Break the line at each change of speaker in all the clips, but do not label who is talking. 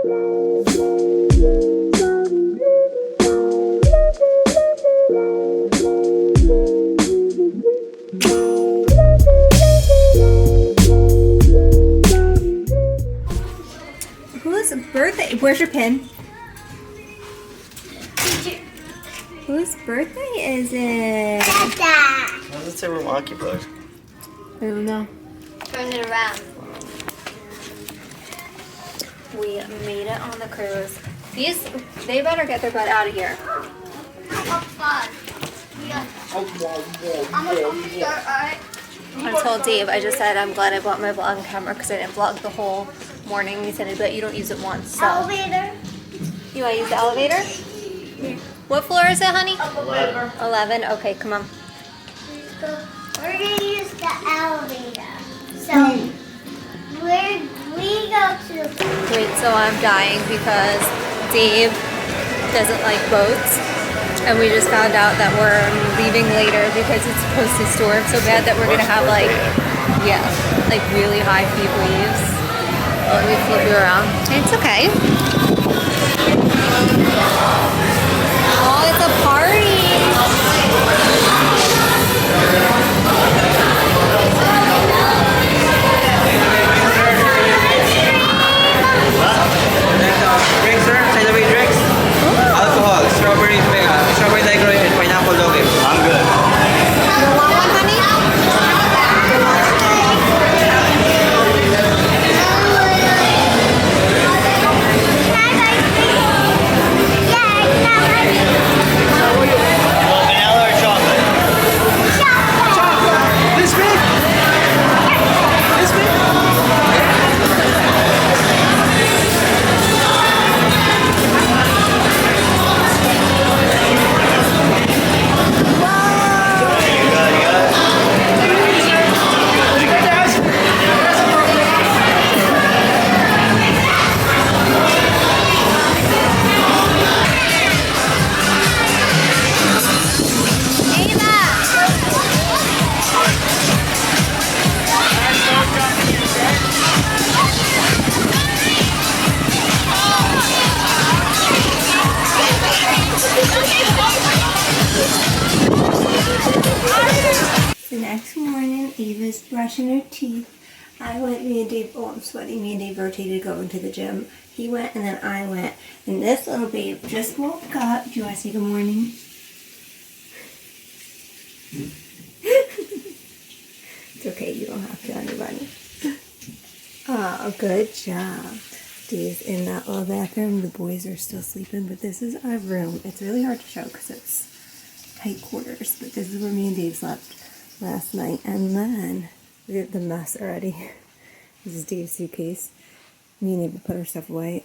Whose birthday? Where's your pin? Whose birthday is it?
Why does it say we're occupied?
I don't know.
Turn it around. We made it on the cruise. They better get their butt out of here. I told Dave, I just said I'm glad I bought my vlogging camera because I didn't vlog the whole morning. He said, I bet you don't use it once. So.
Elevator.
You want to use the elevator? What floor is it, honey? 11. Okay, come on.
We're going to use the elevator. So, we go to...
Wait, so I'm dying because Dave doesn't like boats. And we just found out that we're leaving later because it's supposed to storm so bad that we're going to have like really high feet waves. Let me flip you around. It's okay. Oh, it's a party.
Drinks, sir? Celebrate drinks? Alcohol, strawberry daiquiri, and pineapple loge. I'm good.
You want one, honey?
Vanilla or chocolate? Chocolate. This big? This big?
The next morning, Ava's brushing her teeth. Me and Dave, oh, I'm sweating. Me and Dave rotated going to the gym. He went and then I went. And this little babe just woke up. Do you want to say good morning? It's okay, you don't have to, anybody. Oh, good job. Dave's in that little bathroom. The boys are still sleeping, but this is our room. It's really hard to show because it's tight quarters, but this is where me and Dave slept last night. And then, look at the mess already. This is Dave's suitcase. Me and Ava put our stuff away.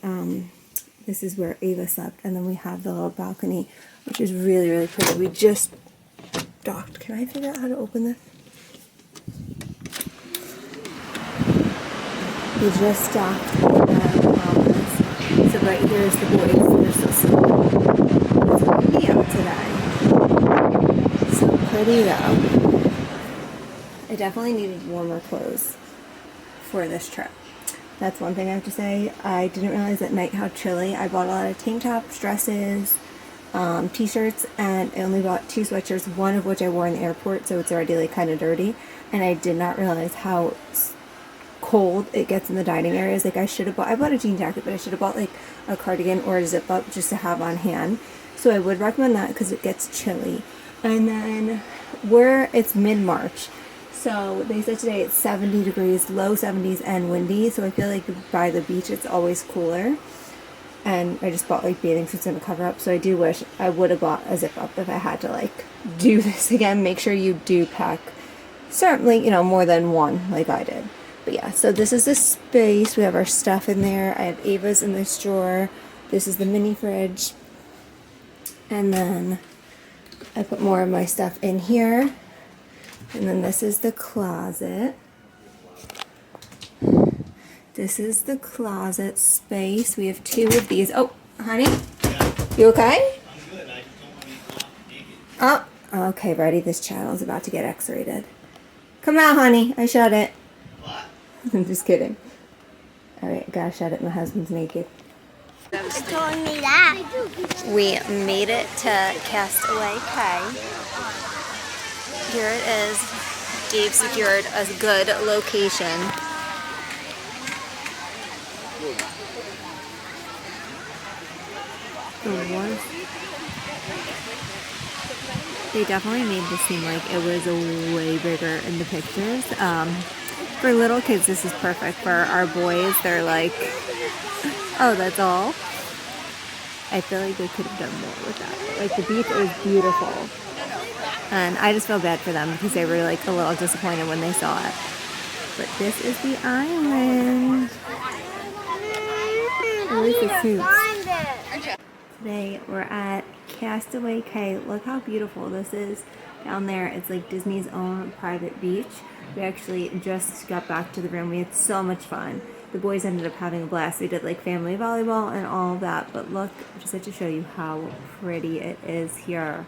This is where Ava slept, and then we have the little balcony, which is really, really pretty. We just docked. Can I figure out how to open this? We just docked in the Bahamas. So right here is the boys. They're still sleeping. It's windy out today. So pretty though. I definitely needed warmer clothes for this trip. That's one thing I have to say. I didn't realize at night how chilly. I bought a lot of tank tops, dresses, t-shirts, and I only bought 2 sweatshirts, one of which I wore in the airport, so it's already like kind of dirty. And I did not realize how cold it gets in the dining areas. Like I bought a jean jacket, but I should have bought like a cardigan or a zip up just to have on hand. So I would recommend that because it gets chilly. And then it's mid-March. So they said today it's 70 degrees, low 70s and windy. So I feel like by the beach it's always cooler. And I just bought like bathing suits and a cover up. So I do wish I would have bought a zip up if I had to like do this again. Make sure you do pack certainly, more than one like I did. But yeah, so this is the space. We have our stuff in there. I have Ava's in this drawer. This is the mini fridge. And then I put more of my stuff in here. And then this is the closet. This is the closet space. We have 2 of these. Oh, honey? You okay?
I'm good. I just don't want to be naked.
Oh, okay, ready? This channel is about to get X-rated. Come out, honey. I shut it.
What?
I'm just kidding. Alright, gotta shut it. My husband's naked.
It's telling me that.
We made it to Castaway Cay. Here it is. Dave secured a good location.
They definitely made this seem like it was way bigger in the pictures. For little kids, this is perfect. For our boys, they're like, oh, that's all. I feel like they could have done more with that. Like, the beach is beautiful. And I just feel bad for them because they were like a little disappointed when they saw it. But this is the island. Where's the suits? Today we're at Castaway Cay. Look how beautiful this is down there. It's like Disney's own private beach. We actually just got back to the room. We had so much fun. The boys ended up having a blast. We did like family volleyball and all of that. But look, I just had to show you how pretty it is here.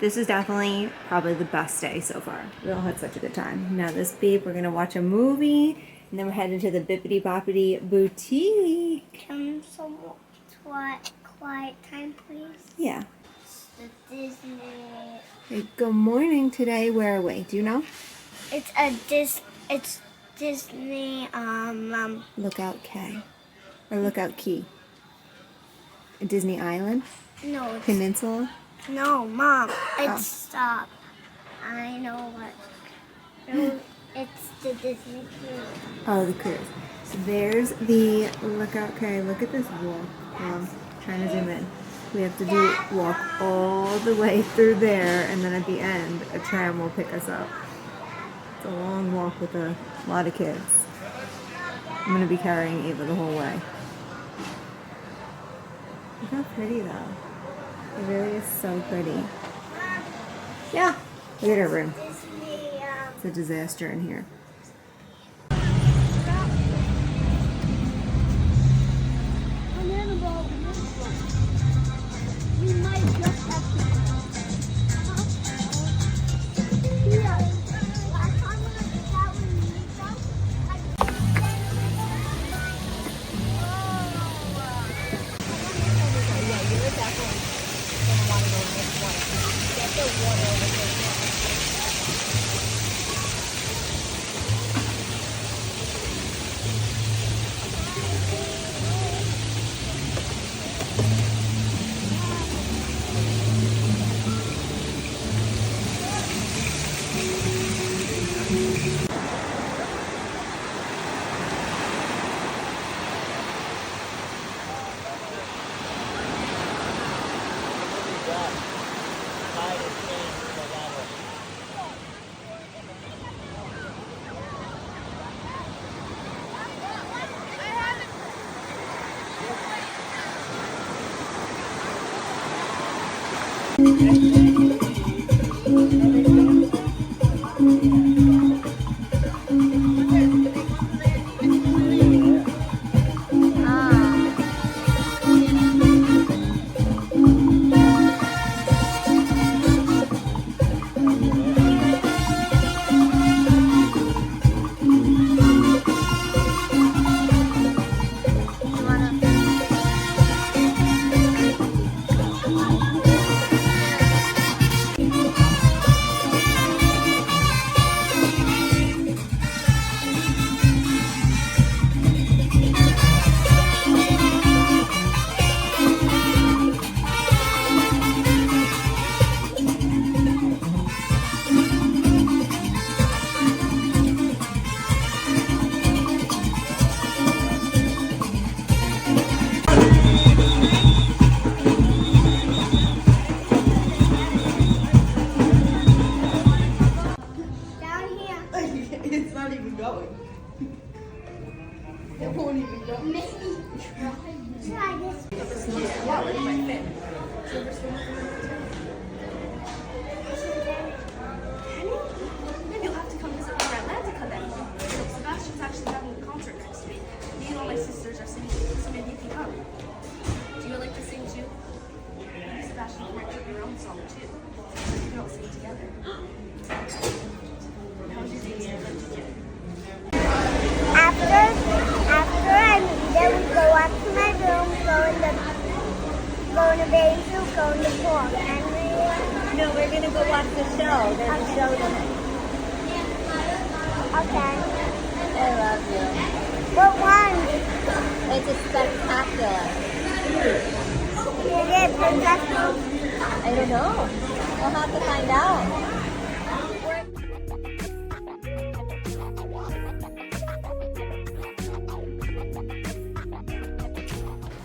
This is definitely probably the best day so far. We all had such a good time. Now this beep, we're gonna watch a movie, and then we're headed to the Bippity Boppity Boutique.
Can some quiet time, please?
Yeah.
The Disney.
Hey, good morning today. Where are we? Do you know?
It's Disney.
Lookout Cay. Or Lookout Key. A Disney Island?
No, it's,
Peninsula?
no, Mom. It's stop. I know what. No, it's the Disney cruise.
Oh, the cruise. So there's the Lookout Cay. Look at this walk. Trying to zoom in. We have to walk all the way through there, and then at the end, a tram will pick us up. It's a long walk with a lot of kids. I'm going to be carrying Ava the whole way. Look how pretty, though. It really is so pretty. Yeah. Look at our room.
Disney.
It's a disaster in here.
We might just have to.
It's not even going. It won't even go.
Try this.
You'll have to come visit me in Atlantica then. Sebastian's actually having a concert next week. Me and all my sisters are singing, so maybe you can come. Do you like to sing too? Maybe Sebastian can write your own song too. You can all sing together. How was your day in Atlantica?
After I'm there, we go up to my room, going to Basil, going to Port Henry.
No, we're gonna go watch the show. There's a show tonight.
Okay.
I love you.
What one?
It's a spectacular.
Is it professional?
I don't know. We'll have to find out.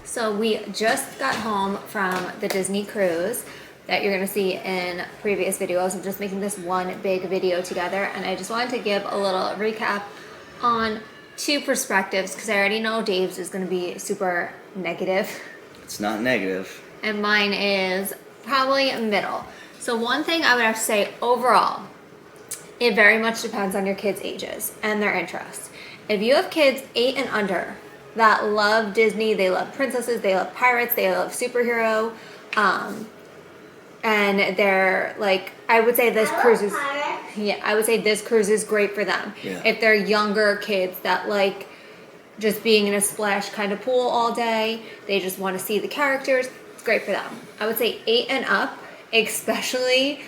So we just got home from the Disney cruise that you're gonna see in previous videos. I'm just making this one big video together, and I just wanted to give a little recap on two perspectives because I already know Dave's is gonna be super negative.
It's not negative.
And mine is probably middle. So one thing I would have to say overall, it very much depends on your kids' ages and their interests. If you have kids 8 and under that love Disney, they love princesses, they love pirates, they love superhero, and they're like, I would say this cruise is, yeah, I would say this cruise is great for them.
Yeah.
If they're younger kids that like just being in a splash kind of pool all day, they just want to see the characters, it's great for them. I would say 8 and up, especially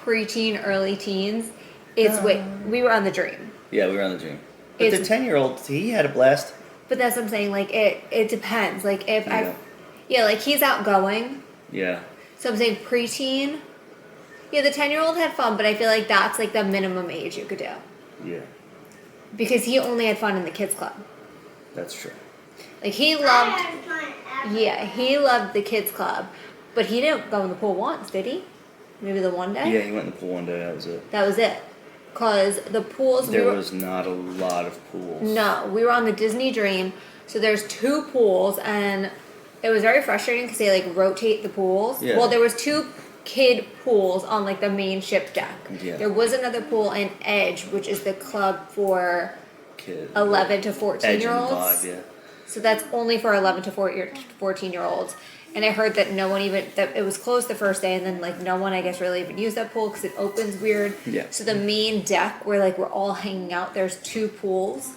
preteen, early teens, it's we were on the Dream.
Yeah, we were on the Dream. But the
It's-
10-year-old, he had a blast.
But that's what I'm saying, like it depends. Like if
Yeah.
like he's outgoing.
Yeah.
So I'm saying preteen. Yeah, the 10-year-old had fun, but I feel like that's like the minimum age you could do.
Yeah.
Because he only had fun in the kids club.
That's true.
Like he loved he loved the kids club, but he didn't go in the pool once, did he? Maybe the one day?
Yeah, he went in the pool one day. That was it.
That was it. Cause the pools
There was not a lot of pools.
No, we were on the Disney Dream, so there's 2 pools, and it was very frustrating because they like rotate the pools.
Yeah.
Well, there was 2 kid pools on like the main ship deck.
Yeah.
There was another pool in Edge, which is the club for
Kid.
11 to 14
Edge
year
and
olds.
Vibe, yeah.
So that's only for 11 to 14 year olds. And I heard that no one even, that it was closed the first day, and then like no one I guess really even used that pool because it opens weird.
Yeah.
So the main deck where like we're all hanging out, there's 2 pools.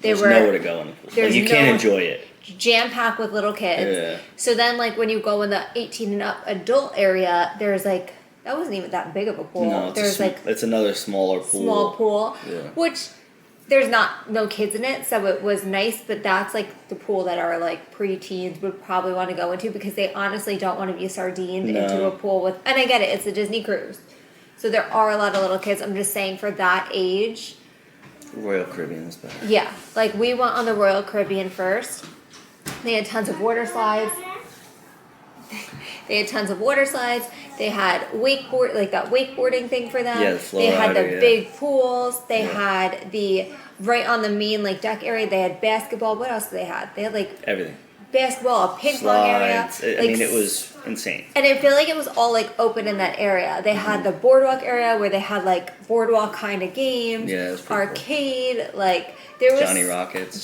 There's nowhere to go in the pool. Like,
there's
you can't
no-
enjoy it.
Jam packed with little kids.
Yeah.
So then like when you go in the 18 and up adult area, there's like, that wasn't even that big of a pool.
No,
There's like
it's another smaller pool.
small pool,
Yeah.
which there's no kids in it, so it was nice, but that's like the pool that our like preteens would probably want to go into because they honestly don't want to be sardined
No.
into a pool with, and I get it, it's a Disney cruise. So there are a lot of little kids. I'm just saying for that age,
Royal Caribbean is better.
yeah, like we went on the Royal Caribbean first. They had tons of water slides. They had tons of water slides. They had wakeboard, like that wakeboarding thing for them.
Yeah, the flow
they had
rider,
the
yeah.
big pools. They
Yeah.
had the right on the main like deck area. They had basketball. What else did they have? They had like
Everything.
basketball, a ping pong area.
Slides. I
like,
mean, it was insane.
And I feel like it was all like open in that area. They had the boardwalk area where they had like boardwalk kind of games.
Yeah, it was pretty cool.
arcade. Like there was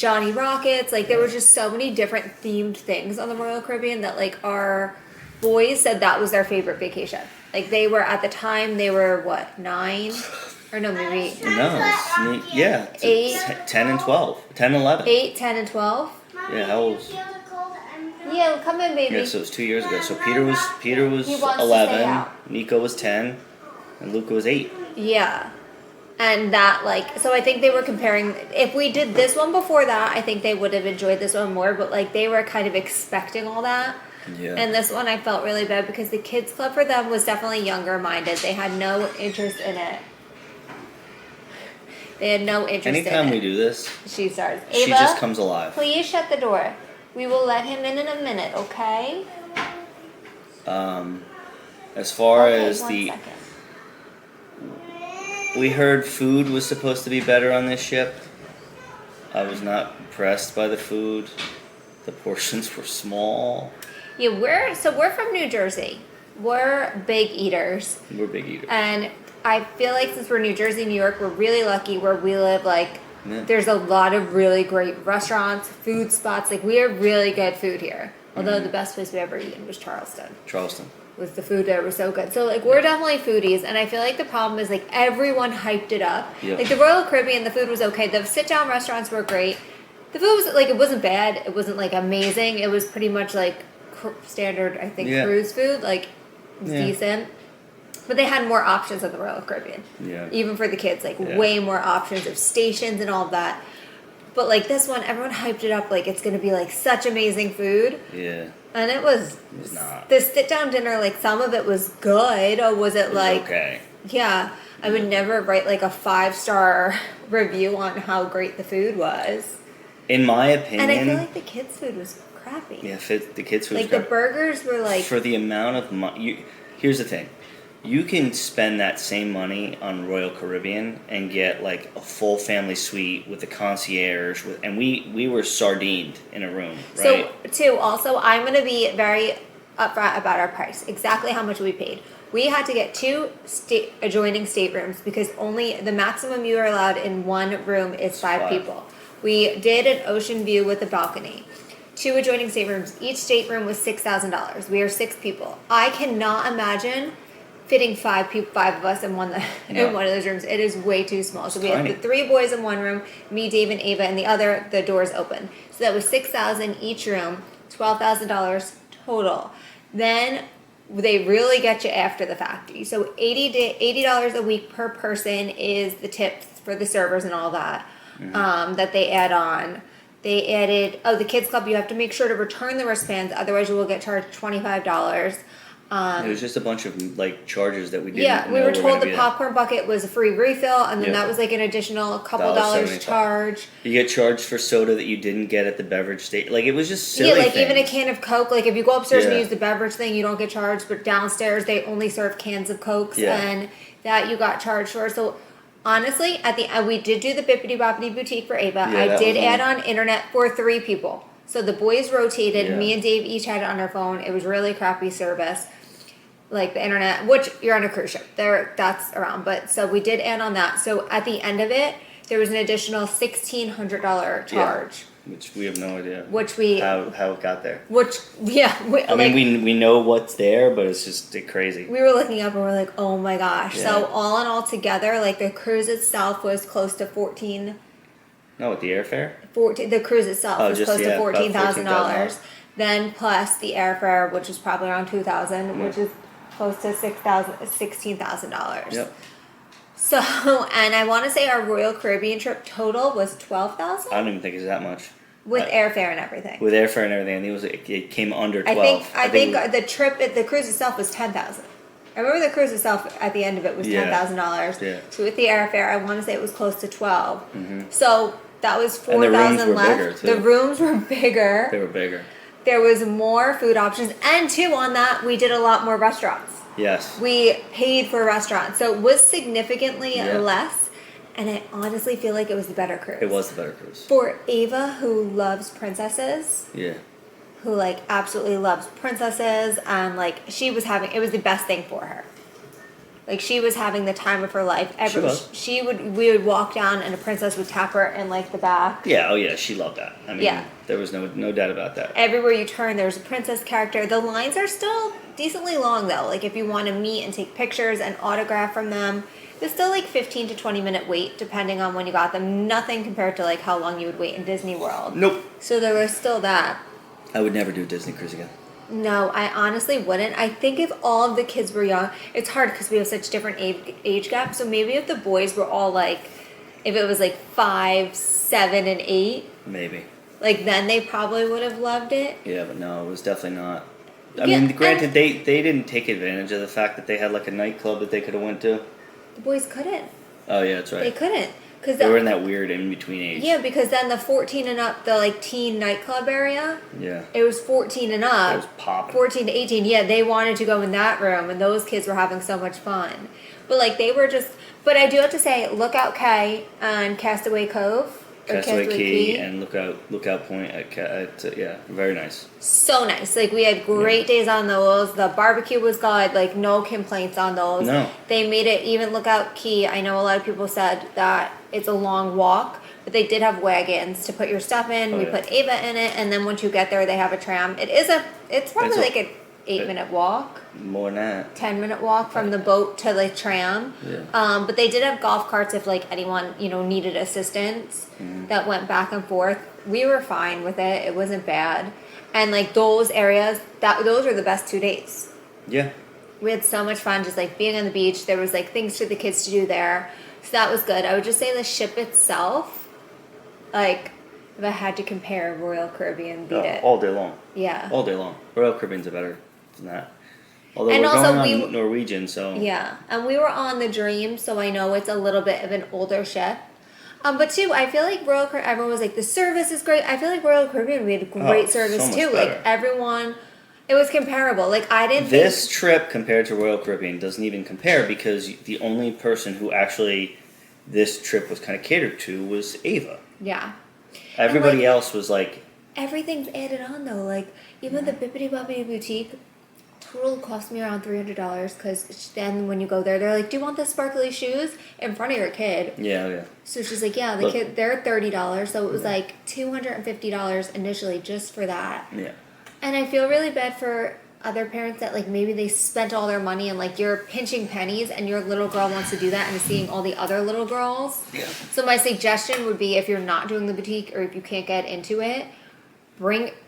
Johnny Rockets.
Like there were just so many different themed things on the Royal Caribbean that like our boys said that was their favorite vacation. Like they were at the time they were what 9 or no maybe
No, it's, yeah. It's
8.
10 and 12. 10 and 11.
8, 10, and 12.
Yeah, how old was
Yeah, come in, baby.
Yeah, so it was 2 years ago. So Peter was
He wants to stay
11,
out.
Nico was 10, and Luca was 8.
Yeah. And that, like, so I think they were comparing. If we did this one before that, I think they would have enjoyed this one more. But, like, they were kind of expecting all that.
Yeah.
And this one I felt really bad because the kids' club for them was definitely younger minded. They had no interest in it. They had no interest
Anytime
in
we
it.
do this,
She starts. Ava,
she just comes alive.
please shut the door. We will let him in a minute, okay?
As far
Okay,
as
1
the,
second.
we heard food was supposed to be better on this ship. I was not impressed by the food. The portions were small.
Yeah, we're from New Jersey. We're big eaters.
We're big eaters.
And I feel like since we're New Jersey, New York, we're really lucky where we live. Like,
Yeah.
there's a lot of really great restaurants, food spots. Like, we have really good food here. Although
Mm-hmm.
the best place we ever eaten was Charleston.
Charleston.
Was the food there was so good. So, like, we're definitely foodies. And I feel like the problem is, like, everyone hyped it up.
Yeah.
Like, the Royal Caribbean, the food was okay. The sit-down restaurants were great. The food was like, it wasn't bad. It wasn't like amazing. It was pretty much like standard, I think,
Yeah.
cruise food. Like, it was
Yeah.
decent. But they had more options at the Royal Caribbean.
Yeah.
Even for the kids, like
Yeah.
way more options of stations and all of that. But like this one, everyone hyped it up like it's gonna be like such amazing food.
Yeah.
And it was
not.
the sit down dinner, like some of it was good, or was it
It was
like
okay.
yeah. I would never write like a 5-star review on how great the food was.
In my opinion.
And I feel like the kids' food was crappy.
Yeah, the kids' food.
Like the burgers were like
for the amount of money. Here's the thing. You can spend that same money on Royal Caribbean and get like a full family suite with the concierge, and we were sardined in a room, right?
So too, also I'm gonna be very upfront about our price. Exactly how much we paid. We had to get 2 adjoining staterooms because only the maximum you are allowed in one room is 5 people. We did an ocean view with a balcony. 2 adjoining staterooms. Each stateroom was $6,000. We are 6 people. I cannot imagine fitting 5 of us in one in one of those rooms. It is way too small. So we had the 3 boys in one room, me, Dave, and Ava, and the other, the doors open. So that was $6,000 each room, $12,000 total. Then they really get you after the fact. So $80 a week per person is the tips for the servers and all that that they add on. They added the kids club. You have to make sure to return the wristbands, otherwise you will get charged $25.
It was just a bunch of like charges that we didn't.
Yeah, we
know
were told the
gonna be
popcorn bucket was a free refill, and then
Yeah.
that was like an additional couple dollars
$1.75.
charge.
You get charged for soda that you didn't get at the beverage state. Like it was just silly.
Yeah, like
things.
even a can of Coke. Like if you go upstairs and
Yeah.
use the beverage thing, you don't get charged. But downstairs, they only serve cans of Cokes,
Yeah.
and that you got charged for. So honestly, at the end, we did do the Bippity Boppity Boutique for Ava.
Yeah,
I
that
did
was
add
on-
on internet for 3 people. So the boys rotated.
Yeah.
Me and Dave each had it on our phone. It was really crappy service. Like the internet, which you're on a cruise ship, that's around. But so we did add on that. So at the end of it, there was an additional $1,600 charge,
Which we have no idea.
which we,
how it got there.
which yeah,
I mean, we know what's there, but it's just crazy.
we were looking up and we're like, oh my gosh.
Yeah.
So all in all together, like the cruise itself was close to 14.
No, with the airfare.
The cruise itself
Oh,
was
just,
close to
yeah, about
$14,000. Then plus the airfare, which was probably around $2,000, which is close to $16,000.
Yep.
So, and I want to say our Royal Caribbean trip total was $12,000
I don't even think it's that much.
with airfare and everything.
With airfare and everything, I think it came under 12.
I think the cruise itself was $10,000. I remember the cruise itself at the end of it was
Yeah.
$10,000.
Yeah.
So with the airfare, I want to say it was close to 12. So that was
And the rooms
$4,000
were
left.
bigger, too.
The rooms were bigger.
They were bigger.
There was more food options, and too on that we did a lot more restaurants.
Yes.
We paid for restaurants, so it was significantly
Yeah.
less. And I honestly feel like it was the better cruise.
It was the better cruise.
For Ava, who loves princesses,
Yeah.
who like absolutely loves princesses, and like it was the best thing for her. Like she was having the time of her life.
She was.
We would walk down and a princess would tap her in like the back.
Yeah. Oh yeah. She loved that. I mean,
Yeah.
there was no doubt about that.
Everywhere you turn, there's a princess character. The lines are still decently long though. Like if you want to meet and take pictures and autograph from them, there's still like 15 to 20 minute wait depending on when you got them. Nothing compared to like how long you would wait in Disney World.
Nope.
So there was still that.
I would never do a Disney cruise again.
No, I honestly wouldn't. I think if all of the kids were young, it's hard because we have such different age gaps. So maybe if the boys were all like, if it was like 5, 7, and 8,
Maybe.
like then they probably would have loved it.
Yeah, but no, it was definitely not. I
Yeah,
mean, granted,
and-
they didn't take advantage of the fact that they had like a nightclub that they could have went to.
The boys couldn't.
Oh yeah, that's
They
right.
couldn't. Cause
They were in that weird in between age.
yeah, because then the 14 and up, the like teen nightclub area,
Yeah.
it was 14 and
It
up.
was popping.
14 to 18, yeah, they wanted to go in that room, and those kids were having so much fun. But like they were just, but I do have to say, Lookout Cay and Castaway Cove, or
Castaway Cay
Cay,
and Lookout Point yeah, very nice.
so nice. Like we had great days on those. The barbecue was good. Like no complaints on those.
No.
They made it even Lookout Cay. I know a lot of people said that it's a long walk, but they did have wagons to put your stuff in.
Oh,
We
yeah.
put Ava in it, and then once you get there, they have a tram. It's probably like an 8-minute walk.
More than that.
10-minute walk from the boat to the tram.
Yeah.
But they did have golf carts if like anyone needed assistance that went back and forth. we were fine with it. It wasn't bad. And like those areas, those are the best 2 days.
Yeah.
We had so much fun just like being on the beach. There was like things for the kids to do there. So that was good. I would just say the ship itself, like if I had to compare, Royal Caribbean beat it.
All day long.
Yeah.
All day long. Royal Caribbean's are better than that. Although
And
we're
also
going on Norwegian, so
Yeah. And we were on the Dream, so I know it's a little bit of an older ship. But too, I feel like everyone was like, the service is great. I feel like Royal Caribbean, we had great service
so much
too.
better.
Like everyone, it was comparable. Like I didn't
This
think,
trip compared to Royal Caribbean doesn't even compare because the only person who actually this trip was kind of catered to was Ava.
yeah.
Everybody
like-
else was like,
Everything's added on though. Like even the Bippity Boppity Boutique total cost me around $300 because then when you go there, they're like, "Do you want the sparkly shoes in front of your kid?"
yeah.
So she's like, "Yeah, the
Look.
kid they're $30." So it was like $250 initially just for that.
Yeah.
And I feel really bad for other parents that like maybe they spent all their money and like you're pinching pennies and your little girl wants to do that and is seeing all the other little girls.
Yeah.
So my suggestion would be if you're not doing the boutique or if you can't get into it,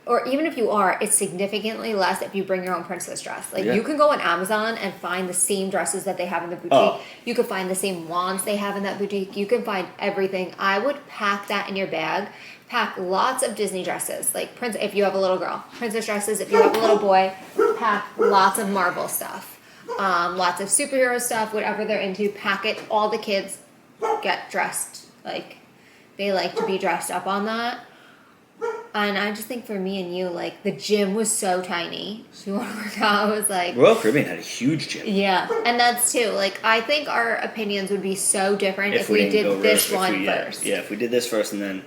or even if you are, it's significantly less if you bring your own princess dress. Like
Yeah.
you can go on Amazon and find the same dresses that they have in the boutique.
Oh.
You could find the same wands they have in that boutique. You can find everything. I would pack that in your bag. Pack lots of Disney dresses, like if you have a little girl, princess dresses. If you have a little boy, pack lots of Marvel stuff, lots of superhero stuff, whatever they're into. Pack it. All the kids get dressed like they like to be dressed up on that. And I just think for me and you, like the gym was so tiny. So you want to work out? I was like,
Royal Caribbean had a huge gym.
yeah, and that's too. Like I think our opinions would be so different if we
didn't go
did this
if
one
we-
first.
Yeah, if we did this first and then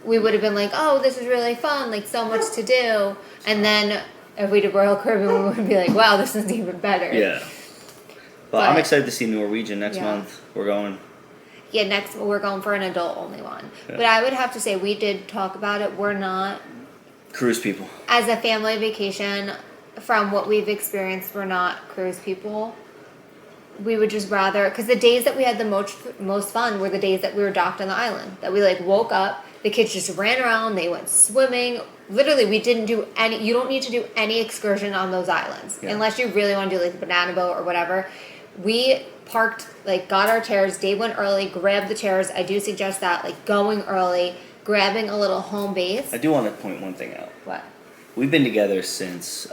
We would have been like, oh, this is really fun, like so much to do. And then if we did Royal Caribbean, we would be like, wow, this is even better.
yeah. But I'm
But-
excited to see Norwegian next
Yeah.
month. We're going.
Yeah, next we're going for an adult only one.
Yeah.
But I would have to say we did talk about it. We're not,
Cruise people.
as a family vacation, from what we've experienced, we're not cruise people. We would just rather, because the days that we had the most fun were the days that we were docked on the island. That we like woke up, the kids just ran around, they went swimming. Literally, we didn't do any. You don't need to do any excursion on those islands
Yeah.
unless you really want to do like the banana boat or whatever. We parked, like got our chairs. Dave went early, grabbed the chairs. I do suggest that, like going early, grabbing a little home base.
I do want to point one thing out.
What?
We've been together since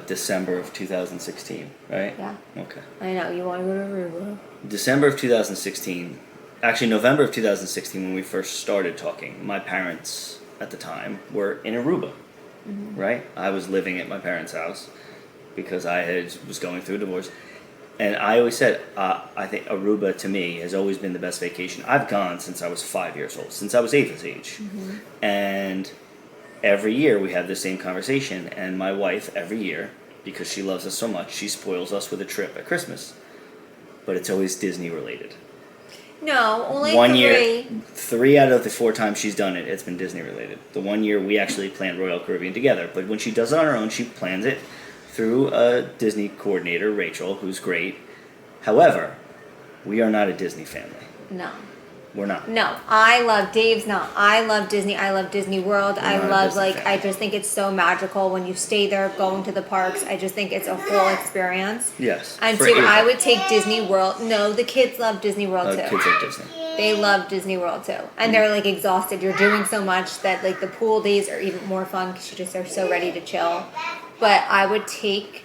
December of 2016, right?
Yeah.
Okay.
I know you want to go to Aruba.
December of 2016, actually November of 2016 when we first started talking, my parents at the time were in Aruba, right? I was living at my parents' house because was going through a divorce. And I always said, I think Aruba to me has always been the best vacation. I've gone since I was 5 years old, since I was Ava's age. And every year we have the same conversation. And my wife, every year, because she loves us so much, she spoils us with a trip at Christmas. But it's always Disney related.
No, only
1
3.
year, 3 out of the 4 times she's done it, it's been Disney related. The 1 year we actually planned Royal Caribbean together. But when she does it on her own, she plans it through a Disney coordinator, Rachel, who's great. However, we are not a Disney family.
No.
We're not.
No, Dave's not. I love Disney. I love Disney World. I
not a
love,
Disney
like,
fan.
I just think it's so magical when you stay there, going to the parks. I just think it's a whole experience.
Yes.
And
for
two,
Ava.
I would take Disney World. No, the kids love Disney World too.
Kids like Disney.
They love Disney World too. And they're like exhausted. You're doing so much that like the pool days are even more fun because you just are so ready to chill. But I would take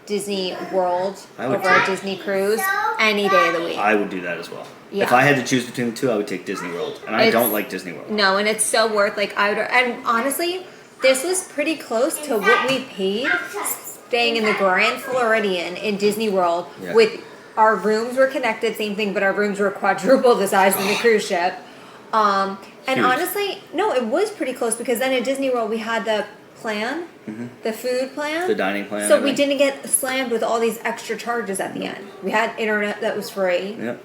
Disney World
I would
over a
take-
Disney cruise any day of the week.
I would do that as well.
Yeah.
If I had to choose between the two, I would take Disney World. And I
It's-
don't like Disney World.
No, and it's so worth like I would. And honestly, this was pretty close to what we paid staying in the Grand Floridian in Disney World.
Yeah.
With our rooms were connected, same thing, but our rooms were quadruple the size of the cruise ship. And
Huge.
honestly, no, it was pretty close because then at Disney World we had the plan, the food plan,
The dining plan.
So we
everything.
didn't get slammed with all these extra charges at the end. We had internet that was free.
Yep.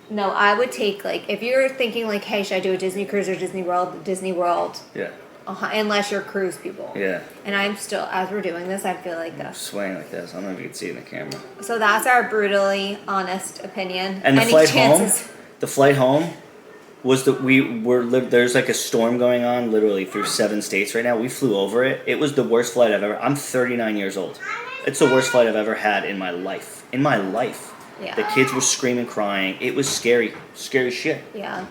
No, I would take like if you're thinking like, hey, should I do a Disney cruise or Disney World? Disney World,
Yeah.
unless you're cruise people.
Yeah.
And I'm still, as we're doing this, I feel like this.
Swaying like this. I don't know if you can see it in the camera.
So that's our brutally honest opinion.
And the
Any
flight
chances?
home, the flight home was that there's like a storm going on literally through 7 states right now. We flew over it. It was the worst flight I've ever. I'm 39 years old. It's the worst flight I've ever had in my life. In my life.
Yeah.
The kids were screaming, crying. It was scary. Scary shit.
Yeah.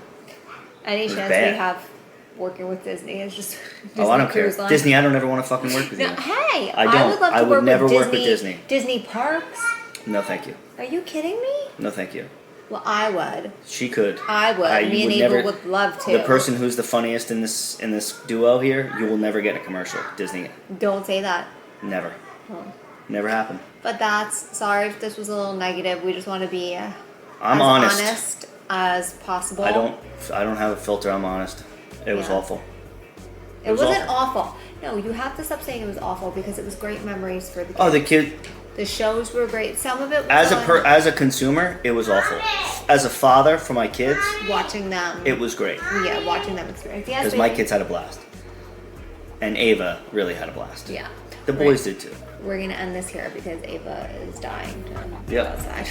Any
was
chance
bad.
we have working with Disney is just
Oh, I don't care.
Cruise Line.
Disney, I don't ever want to fucking work with
No,
you.
hey,
I don't.
would love to
I would
work
never
with
work
Disney,
with Disney.
Disney parks.
No, thank you.
Are you kidding me?
No, thank you.
Well, I would.
She could.
I would. Me and Ava would love to.
The person who's the funniest in this duo here, you will never get a commercial. Disney.
Don't say that.
Never.
Oh.
Never happened.
But sorry if this was a little negative. We just want to be
I'm
as
honest.
as possible.
I don't have a filter. I'm honest. It was
Yeah.
awful.
It wasn't awful. No, you have to stop saying it was awful because it was great memories for the kids.
Oh, the kid.
The shows were great. Some of it was
As a consumer, it was awful. As a father for my kids,
watching them.
it was great
Yeah, watching them experience. Yes,
because my kids had a blast, and Ava really had a blast.
Yeah.
The boys did too.
We're gonna end this here because Ava is dying to
Yep.
go outside.